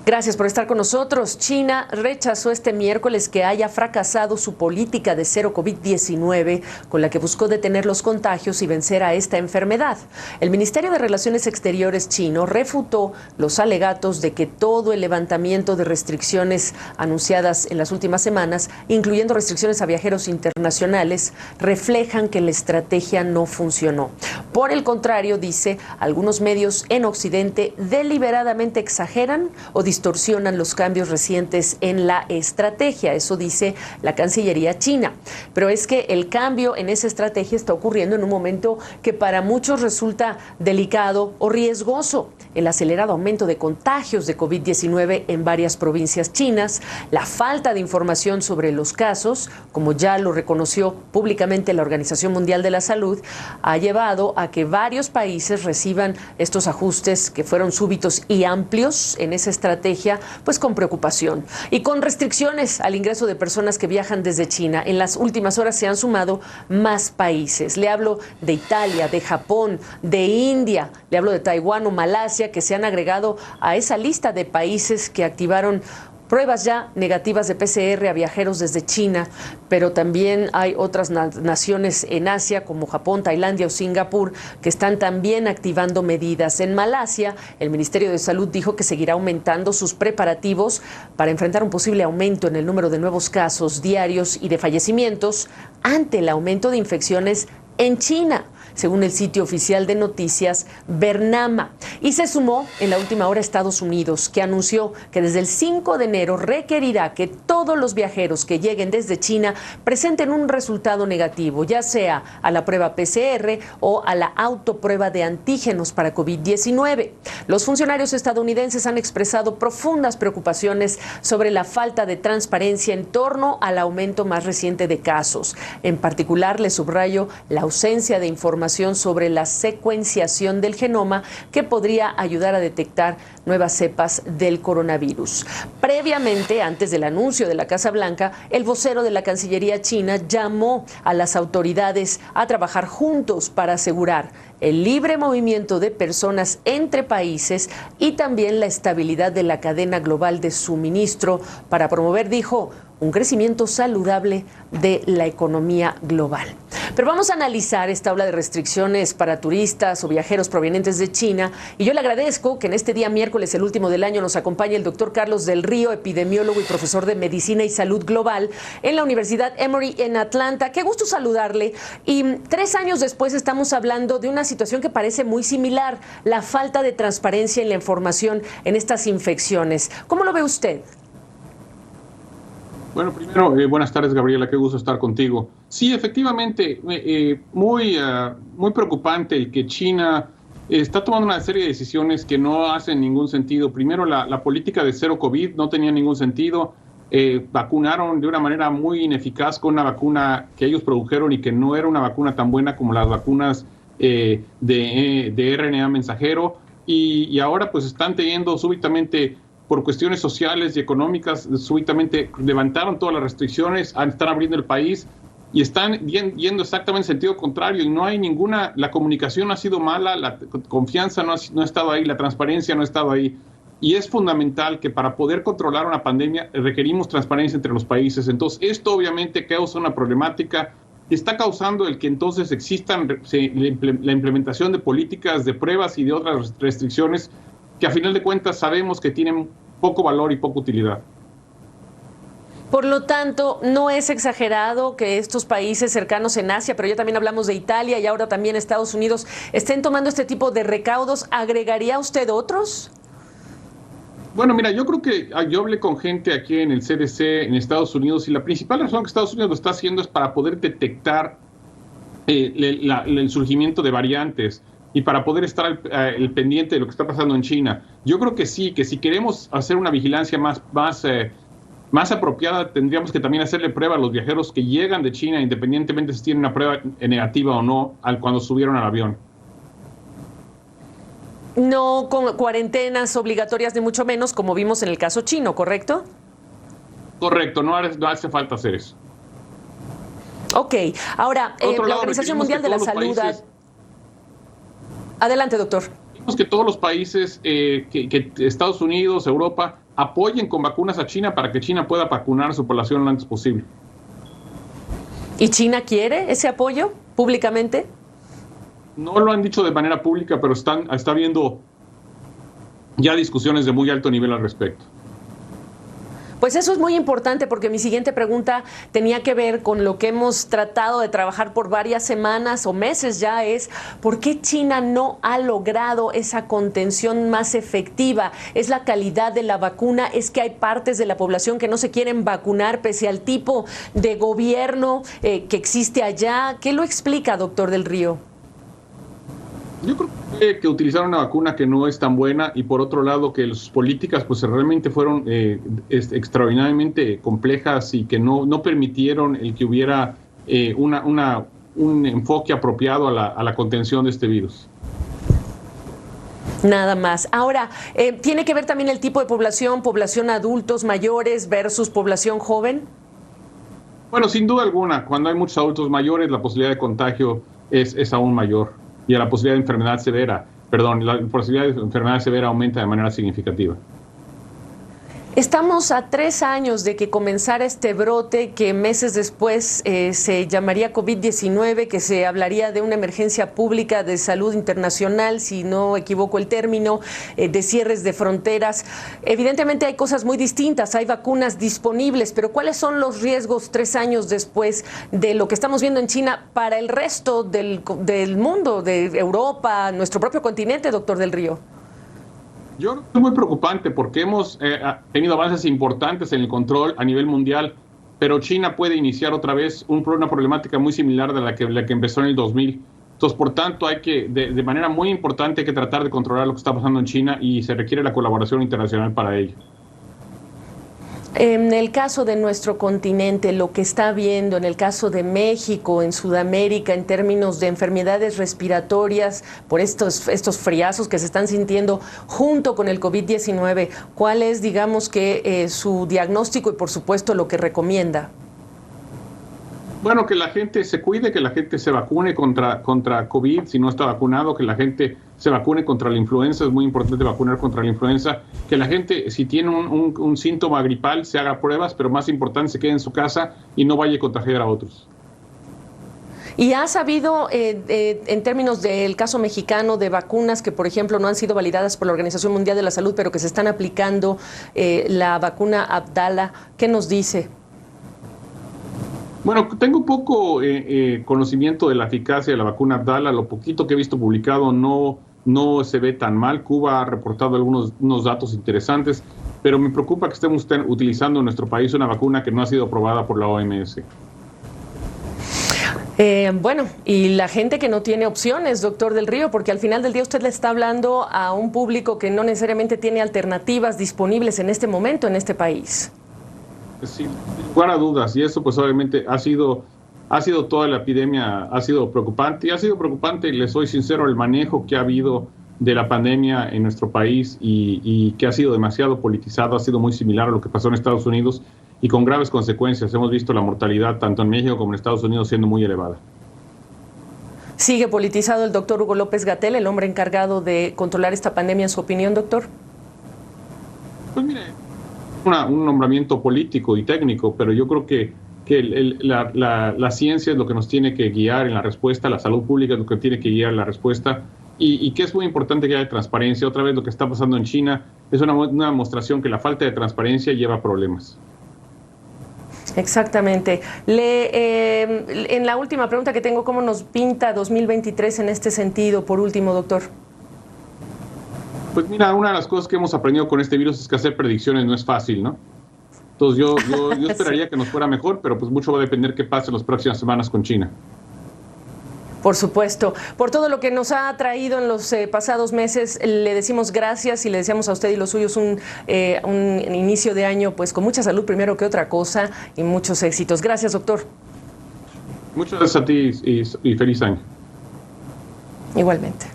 Gracias por estar con nosotros. China rechazó este miércoles que haya fracasado su política de cero COVID-19, con la que buscó detener los contagios y vencer a esta enfermedad. El Ministerio de Relaciones Exteriores chino refutó los alegatos de que todo el levantamiento de restricciones anunciadas en las últimas semanas, incluyendo restricciones a viajeros internacionales, reflejan que la estrategia no funcionó. Por el contrario, dice, algunos medios en Occidente deliberadamente exageran o distorsionan los cambios recientes en la estrategia. Eso dice la Cancillería china. Pero es que el cambio en esa estrategia está ocurriendo en un momento que para muchos resulta delicado o riesgoso. El acelerado aumento de contagios de COVID-19 en varias provincias chinas, la falta de información sobre los casos, como ya lo reconoció públicamente la Organización Mundial de la Salud, ha llevado a que varios países reciban estos ajustes que fueron súbitos y amplios en esa estrategia, pues con preocupación y con restricciones al ingreso de personas que viajan desde China. En las últimas horas se han sumado más países. Le hablo de Italia, de Japón, de India, le hablo de Taiwán o Malasia, que se han agregado a esa lista de países que activaron pruebas ya negativas de PCR a viajeros desde China, pero también hay otras naciones en Asia como Japón, Tailandia o Singapur que están también activando medidas. En Malasia, el Ministerio de Salud dijo que seguirá aumentando sus preparativos para enfrentar un posible aumento en el número de nuevos casos diarios y de fallecimientos ante el aumento de infecciones en China, según el sitio oficial de noticias Bernama. Y se sumó en la última hora Estados Unidos, que anunció que desde el 5 de enero requerirá que todos los viajeros que lleguen desde China presenten un resultado negativo, ya sea a la prueba PCR o a la autoprueba de antígenos para COVID-19. Los funcionarios estadounidenses han expresado profundas preocupaciones sobre la falta de transparencia en torno al aumento más reciente de casos. En particular, les subrayo la ausencia de información sobre la secuenciación del genoma que podría ayudar a detectar nuevas cepas del coronavirus. Previamente, antes del anuncio de la Casa Blanca, el vocero de la Cancillería china llamó a las autoridades a trabajar juntos para asegurar el libre movimiento de personas entre países y también la estabilidad de la cadena global de suministro para promover, dijo, un crecimiento saludable de la economía global. Pero vamos a analizar esta ola de restricciones para turistas o viajeros provenientes de China, y yo le agradezco que en este día miércoles, el último del año, nos acompañe el doctor Carlos del Río, epidemiólogo y profesor de Medicina y Salud Global en la Universidad Emory en Atlanta. Qué gusto saludarle. Y 3 años después estamos hablando de una situación que parece muy similar, la falta de transparencia en la información en estas infecciones. ¿Cómo lo ve usted? Bueno, primero, buenas tardes, Gabriela, qué gusto estar contigo. Sí, efectivamente, muy preocupante el que China está tomando una serie de decisiones que no hacen ningún sentido. Primero, la política de cero COVID no tenía ningún sentido. Vacunaron de una manera muy ineficaz con una vacuna que ellos produjeron y que no era una vacuna tan buena como las vacunas de RNA mensajero. Y ahora pues están teniendo súbitamente, por cuestiones sociales y económicas, súbitamente levantaron todas las restricciones, están abriendo el país y están yendo exactamente en sentido contrario, y no hay ninguna, la comunicación ha sido mala, la confianza no ha estado ahí, la transparencia no ha estado ahí, y es fundamental que para poder controlar una pandemia requerimos transparencia entre los países. Entonces esto obviamente causa una problemática, está causando el que entonces existan la implementación de políticas de pruebas y de otras restricciones que a final de cuentas sabemos que tienen poco valor y poca utilidad. Por lo tanto, no es exagerado que estos países cercanos en Asia, pero ya también hablamos de Italia y ahora también Estados Unidos, estén tomando este tipo de recaudos. ¿Agregaría usted otros? Bueno, mira, yo creo que yo hablé con gente aquí en el CDC en Estados Unidos, y la principal razón que Estados Unidos lo está haciendo es para poder detectar el surgimiento de variantes y para poder estar el pendiente de lo que está pasando en China. Yo creo que sí, que si queremos hacer una vigilancia más apropiada, tendríamos que también hacerle prueba a los viajeros que llegan de China, independientemente si tienen una prueba negativa o no, cuando subieron al avión. No con cuarentenas obligatorias, ni mucho menos, como vimos en el caso chino, ¿correcto? Correcto, no hace falta hacer eso. Ok, ahora, la Organización Mundial de la Salud... Adelante, doctor. Pedimos que todos los países, que Estados Unidos, Europa, apoyen con vacunas a China para que China pueda vacunar a su población lo antes posible. ¿Y China quiere ese apoyo públicamente? No lo han dicho de manera pública, pero está habiendo ya discusiones de muy alto nivel al respecto. Pues eso es muy importante porque mi siguiente pregunta tenía que ver con lo que hemos tratado de trabajar por varias semanas o meses ya, es ¿por qué China no ha logrado esa contención más efectiva? ¿Es la calidad de la vacuna? ¿Es que hay partes de la población que no se quieren vacunar pese al tipo de gobierno que existe allá? ¿Qué lo explica, doctor Del Río? Yo creo que utilizaron una vacuna que no es tan buena y por otro lado que sus políticas pues realmente fueron extraordinariamente complejas y que no permitieron el que hubiera un enfoque apropiado a la contención de este virus. Nada más. Ahora, ¿tiene que ver también el tipo de población adultos mayores versus población joven? Bueno, sin duda alguna, cuando hay muchos adultos mayores la posibilidad de contagio es aún mayor. Y la posibilidad de enfermedad severa, la posibilidad de enfermedad severa aumenta de manera significativa. Estamos a 3 años de que comenzara este brote que meses después se llamaría COVID-19, que se hablaría de una emergencia pública de salud internacional, si no equivoco el término, de cierres de fronteras. Evidentemente hay cosas muy distintas, hay vacunas disponibles, pero ¿cuáles son los riesgos 3 años después de lo que estamos viendo en China para el resto del mundo, de Europa, nuestro propio continente, doctor Del Río? Yo creo que es muy preocupante porque hemos tenido avances importantes en el control a nivel mundial, pero China puede iniciar otra vez una problemática muy similar a la que empezó en el 2000. Entonces, por tanto, hay que, de manera muy importante, hay que tratar de controlar lo que está pasando en China y se requiere la colaboración internacional para ello. En el caso de nuestro continente, lo que está viendo en el caso de México, en Sudamérica, en términos de enfermedades respiratorias, por estos friazos que se están sintiendo junto con el COVID-19, ¿cuál es, digamos, que su diagnóstico y, por supuesto, lo que recomienda? Bueno, que la gente se cuide, que la gente se vacune contra COVID, si no está vacunado, que la gente se vacune contra la influenza, es muy importante vacunar contra la influenza, que la gente, si tiene un síntoma gripal, se haga pruebas, pero más importante, se quede en su casa y no vaya a contagiar a otros. ¿Y ha sabido, en términos del caso mexicano, de vacunas que, por ejemplo, no han sido validadas por la Organización Mundial de la Salud, pero que se están aplicando, la vacuna Abdala? ¿Qué nos dice? Bueno, tengo poco conocimiento de la eficacia de la vacuna Abdala. Lo poquito que he visto publicado no se ve tan mal. Cuba ha reportado unos datos interesantes, pero me preocupa que estemos utilizando en nuestro país una vacuna que no ha sido aprobada por la OMS. Bueno, y la gente que no tiene opciones, doctor Del Río, porque al final del día usted le está hablando a un público que no necesariamente tiene alternativas disponibles en este momento en este país. Sí, sin lugar a dudas, y eso pues obviamente ha sido toda la epidemia, ha sido preocupante, y ha sido preocupante, les soy sincero, el manejo que ha habido de la pandemia en nuestro país y que ha sido demasiado politizado, ha sido muy similar a lo que pasó en Estados Unidos y con graves consecuencias. Hemos visto la mortalidad tanto en México como en Estados Unidos siendo muy elevada. ¿Sigue politizado el doctor Hugo López-Gatell, el hombre encargado de controlar esta pandemia, en su opinión, doctor? Pues mire, un nombramiento político y técnico, pero yo creo que la ciencia es lo que nos tiene que guiar en la respuesta, la salud pública es lo que tiene que guiar la respuesta, y que es muy importante que haya transparencia. Otra vez lo que está pasando en China es una demostración que la falta de transparencia lleva a problemas. Exactamente. En la última pregunta que tengo, ¿cómo nos pinta 2023 en este sentido, por último, doctor? Pues mira, una de las cosas que hemos aprendido con este virus es que hacer predicciones no es fácil, ¿no? Entonces yo esperaría que nos fuera mejor, pero pues mucho va a depender qué pase en las próximas semanas con China. Por supuesto. Por todo lo que nos ha traído en los pasados meses, le decimos gracias y le deseamos a usted y los suyos un inicio de año pues con mucha salud primero que otra cosa y muchos éxitos. Gracias, doctor. Muchas gracias a ti y feliz año. Igualmente.